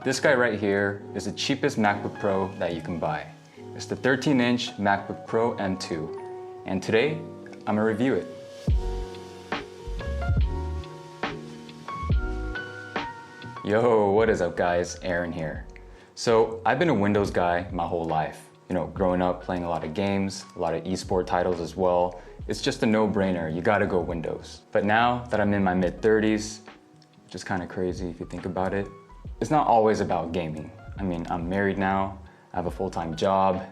This guy right here is the cheapest MacBook Pro that you can buy. It's the 13-inch MacBook Pro M2. And today, I'm gonna review it. Yo, what is up guys? Aaron here. So I've been a Windows guy my whole life. You know, growing up playing a lot of games, a lot of esport titles as well. It's just a no-brainer, you gotta go Windows. But now that I'm in my mid-30s, which is kind of crazy if you think about it, it's not always about gaming. I mean, I'm married now, I have a full-time job,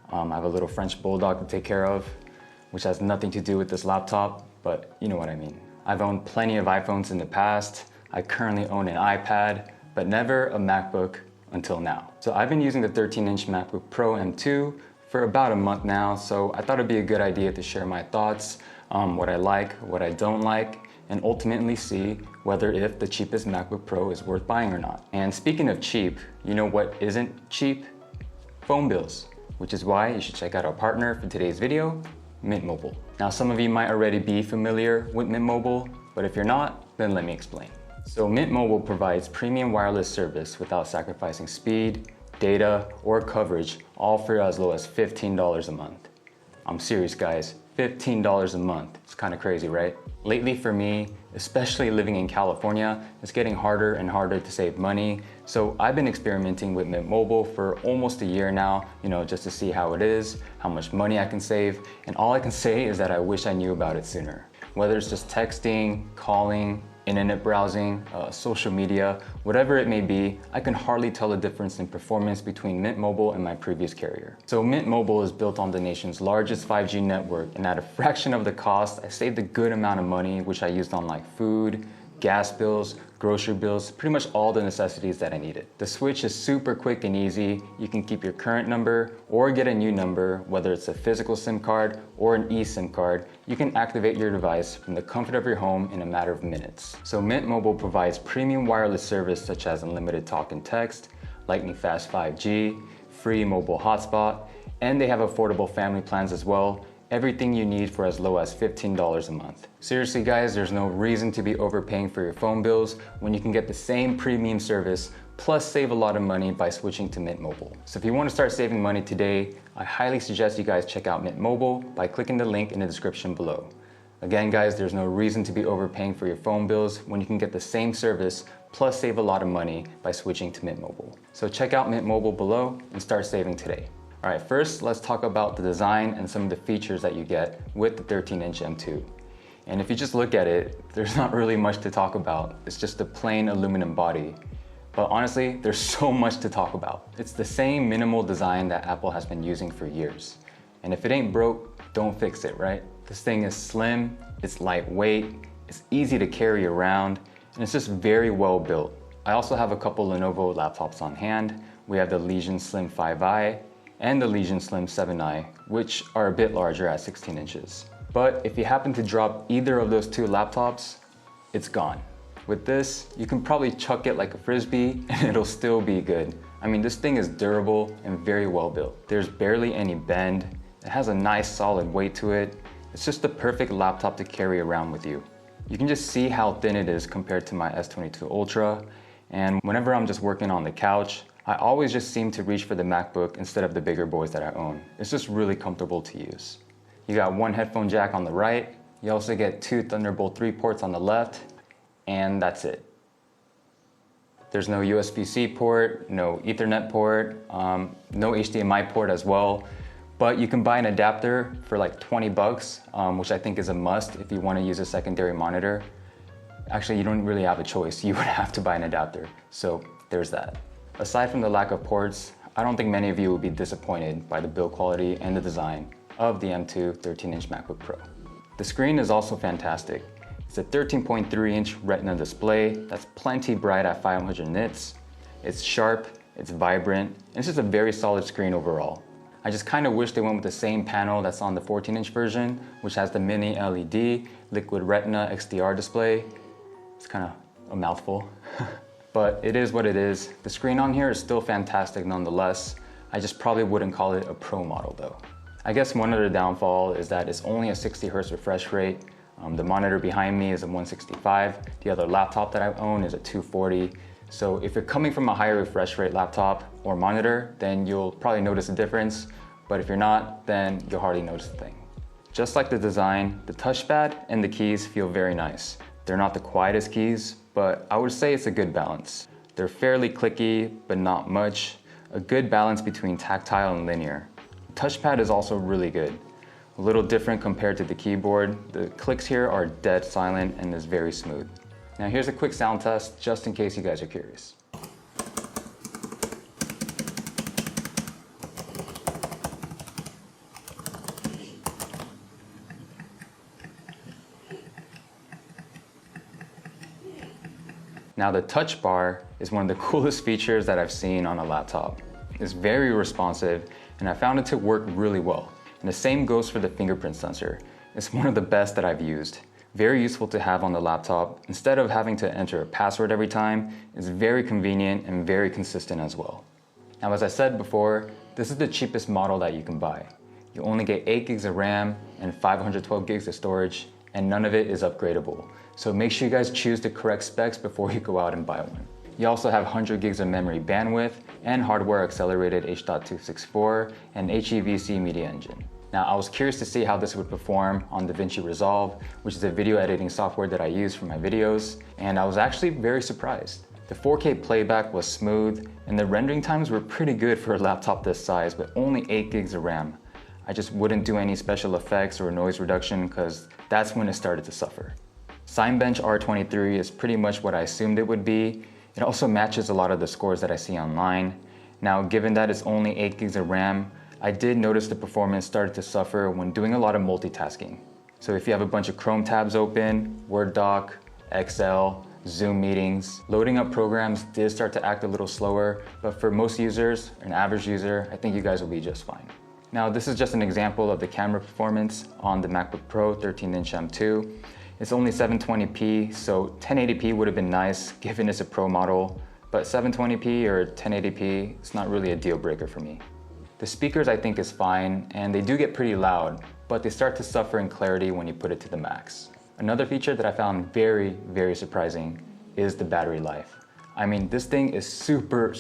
I have a little French bulldog to take care of, which has nothing to do with this laptop, but you know what I mean. I've owned plenty of iPhones in the past, I currently own an iPad, but never a MacBook until now. So I've been using the 13-inch MacBook Pro M2 for about a month now, so I thought it'd be a good idea to share my thoughts, what I like, what I don't like, and ultimately see whether if the cheapest MacBook Pro is worth buying or not. And speaking of cheap, you know what isn't cheap? Phone bills, which is why you should check out our partner for today's video, Mint Mobile. Now some of you might already be familiar with Mint Mobile, but if you're not, then let me explain. So Mint Mobile provides premium wireless service without sacrificing speed, data, or coverage, all for as low as $15 a month. I'm serious guys, $15 a month. It's kind of crazy, right? Lately for me, especially living in California, it's getting harder and harder to save money. So I've been experimenting with Mint Mobile for almost a year now, you know, just to see how it is, how much money I can save. And all I can say is that I wish I knew about it sooner. Whether it's just texting, calling, internet browsing, social media, whatever it may be, I can hardly tell the difference in performance between Mint Mobile and my previous carrier. So Mint Mobile is built on the nation's largest 5G network, and at a fraction of the cost, I saved a good amount of money, which I used on like food, gas bills, grocery bills, pretty much all the necessities that I needed. The switch is super quick and easy. You can keep your current number or get a new number, whether it's a physical SIM card or an eSIM card. You can activate your device from the comfort of your home in a matter of minutes. So Mint Mobile provides premium wireless service such as unlimited talk and text, lightning fast 5G, free mobile hotspot, and they have affordable family plans as well. Everything you need for as low as $15 a month. Seriously guys, there's no reason to be overpaying for your phone bills when you can get the same premium service plus save a lot of money by switching to Mint Mobile. So if you want to start saving money today, I highly suggest you guys check out Mint Mobile by clicking the link in the description below. Again guys, there's no reason to be overpaying for your phone bills when you can get the same service plus save a lot of money by switching to Mint Mobile. So check out Mint Mobile below and start saving today. All right, first let's talk about the design and some of the features that you get with the 13-inch M2. And if you just look at it, there's not really much to talk about. It's just a plain aluminum body. But honestly, there's so much to talk about. It's the same minimal design that Apple has been using for years. And if it ain't broke, don't fix it, right? This thing is slim, it's lightweight, it's easy to carry around, and it's just very well built. I also have a couple Lenovo laptops on hand. We have the Legion Slim 5i, and the Legion Slim 7i, which are a bit larger at 16 inches. But if you happen to drop either of those two laptops, it's gone. With this, you can probably chuck it like a Frisbee and it'll still be good. I mean, this thing is durable and very well built. There's barely any bend. It has a nice solid weight to it. It's just the perfect laptop to carry around with you. You can just see how thin it is compared to my S22 Ultra. And whenever I'm just working on the couch, I always just seem to reach for the MacBook instead of the bigger boys that I own. It's just really comfortable to use. You got one headphone jack on the right, you also get two Thunderbolt 3 ports on the left, and that's it. There's no USB-C port, no Ethernet port, no HDMI port as well, but you can buy an adapter for like 20 bucks, which I think is a must if you want to use a secondary monitor. Actually, you don't really have a choice, you would have to buy an adapter, so there's that. Aside from the lack of ports, I don't think many of you will be disappointed by the build quality and the design of the M2 13-inch MacBook Pro. The screen is also fantastic. It's a 13.3-inch Retina display that's plenty bright at 500 nits. It's sharp, it's vibrant, and it's just a very solid screen overall. I just kind of wish they went with the same panel that's on the 14-inch version, which has the mini LED Liquid Retina XDR display. It's kind of a mouthful. But it is what it is. The screen on here is still fantastic nonetheless. I just probably wouldn't call it a Pro model though. I guess one other downfall is that it's only a 60 Hz refresh rate. The monitor behind me is a 165. The other laptop that I own is a 240. So if you're coming from a higher refresh rate laptop or monitor, then you'll probably notice a difference. But if you're not, then you'll hardly notice a thing. Just like the design, the touchpad and the keys feel very nice. They're not the quietest keys, but I would say it's a good balance. They're fairly clicky, but not much. A good balance between tactile and linear. The touchpad is also really good. A little different compared to the keyboard. The clicks here are dead silent and is very smooth. Now here's a quick sound test, just in case you guys are curious. Now the touch bar is one of the coolest features that I've seen on a laptop. It's very responsive and I found it to work really well. And the same goes for the fingerprint sensor. It's one of the best that I've used. Very useful to have on the laptop. Instead of having to enter a password every time, it's very convenient and very consistent as well. Now as I said before, this is the cheapest model that you can buy. You only get 8 gigs of RAM and 512 gigs of storage, and none of it is upgradable. So make sure you guys choose the correct specs before you go out and buy one. You also have 100 gigs of memory bandwidth and hardware accelerated H.264 and HEVC media engine. Now I was curious to see how this would perform on DaVinci Resolve, which is a video editing software that I use for my videos, and I was actually very surprised. The 4K playback was smooth and the rendering times were pretty good for a laptop this size with only 8 gigs of RAM. I just wouldn't do any special effects or noise reduction because that's when it started to suffer. Cinebench R23 is pretty much what I assumed it would be. It also matches a lot of the scores that I see online. Now, given that it's only 8 gigs of RAM, I did notice the performance started to suffer when doing a lot of multitasking. So if you have a bunch of Chrome tabs open, Word doc, Excel, Zoom meetings, loading up programs did start to act a little slower, but for most users, an average user, I think you guys will be just fine. Now, this is just an example of the camera performance on the MacBook Pro 13-inch M2. It's only 720p, so 1080p would have been nice given it's a Pro model, but 720p or 1080p, it's not really a deal breaker for me. The speakers I think is fine, and they do get pretty loud, but they start to suffer in clarity when you put it to the max. Another feature that I found very, very surprising is the battery life. I mean, this thing is super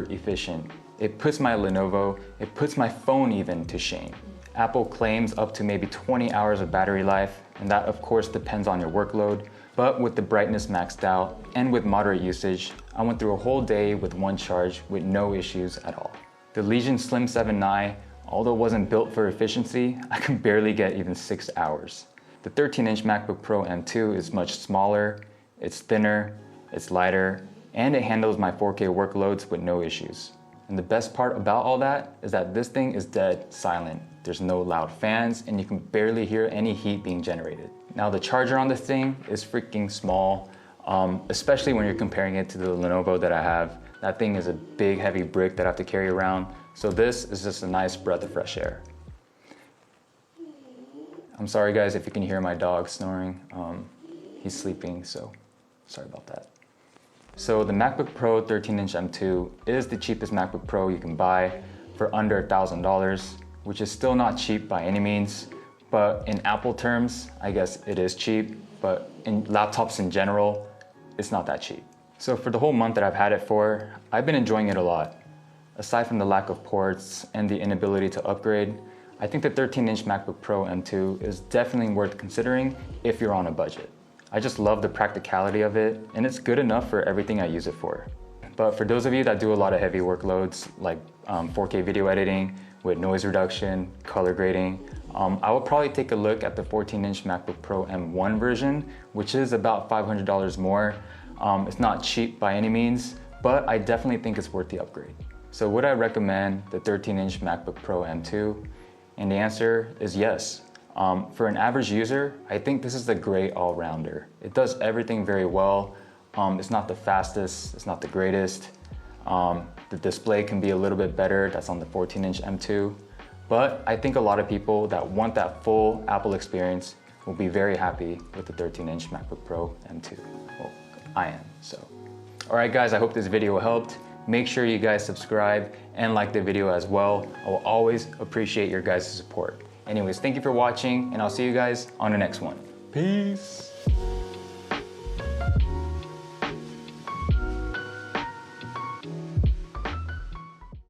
efficient. It puts my Lenovo, it puts my phone even to shame. Apple claims up to maybe 20 hours of battery life, and that of course depends on your workload. But with the brightness maxed out and with moderate usage, I went through a whole day with one charge with no issues at all. The Legion Slim 7i, although it wasn't built for efficiency, I can barely get even 6 hours. The 13-inch MacBook Pro M2 is much smaller, it's thinner, it's lighter, and it handles my 4K workloads with no issues. And the best part about all that is that this thing is dead silent. There's no loud fans and you can barely hear any heat being generated. Now the charger on this thing is freaking small, especially when you're comparing it to the Lenovo that I have. That thing is a big heavy brick that I have to carry around. So this is just a nice breath of fresh air. I'm sorry guys if you can hear my dog snoring. He's sleeping, so sorry about that. So the MacBook Pro 13-inch M2 is the cheapest MacBook Pro you can buy for under $1,000, which is still not cheap by any means, but in Apple terms, I guess it is cheap, but in laptops in general, it's not that cheap. So for the whole month that I've had it for, I've been enjoying it a lot. Aside from the lack of ports and the inability to upgrade, I think the 13-inch MacBook Pro M2 is definitely worth considering if you're on a budget. I just love the practicality of it, and it's good enough for everything I use it for. But for those of you that do a lot of heavy workloads, like 4K video editing with noise reduction, color grading, I would probably take a look at the 14-inch MacBook Pro M1 version, which is about $500 more. It's not cheap by any means, but I definitely think it's worth the upgrade. So would I recommend the 13-inch MacBook Pro M2? And the answer is yes. For an average user, I think this is a great all-rounder. It does everything very well. It's not the fastest, it's not the greatest. The display can be a little bit better, that's on the 14-inch M2. But I think a lot of people that want that full Apple experience will be very happy with the 13-inch MacBook Pro M2. Well, I am, so. All right guys, I hope this video helped. Make sure you guys subscribe and like the video as well. I will always appreciate your guys' support. Anyways, thank you for watching, and I'll see you guys on the next one. Peace.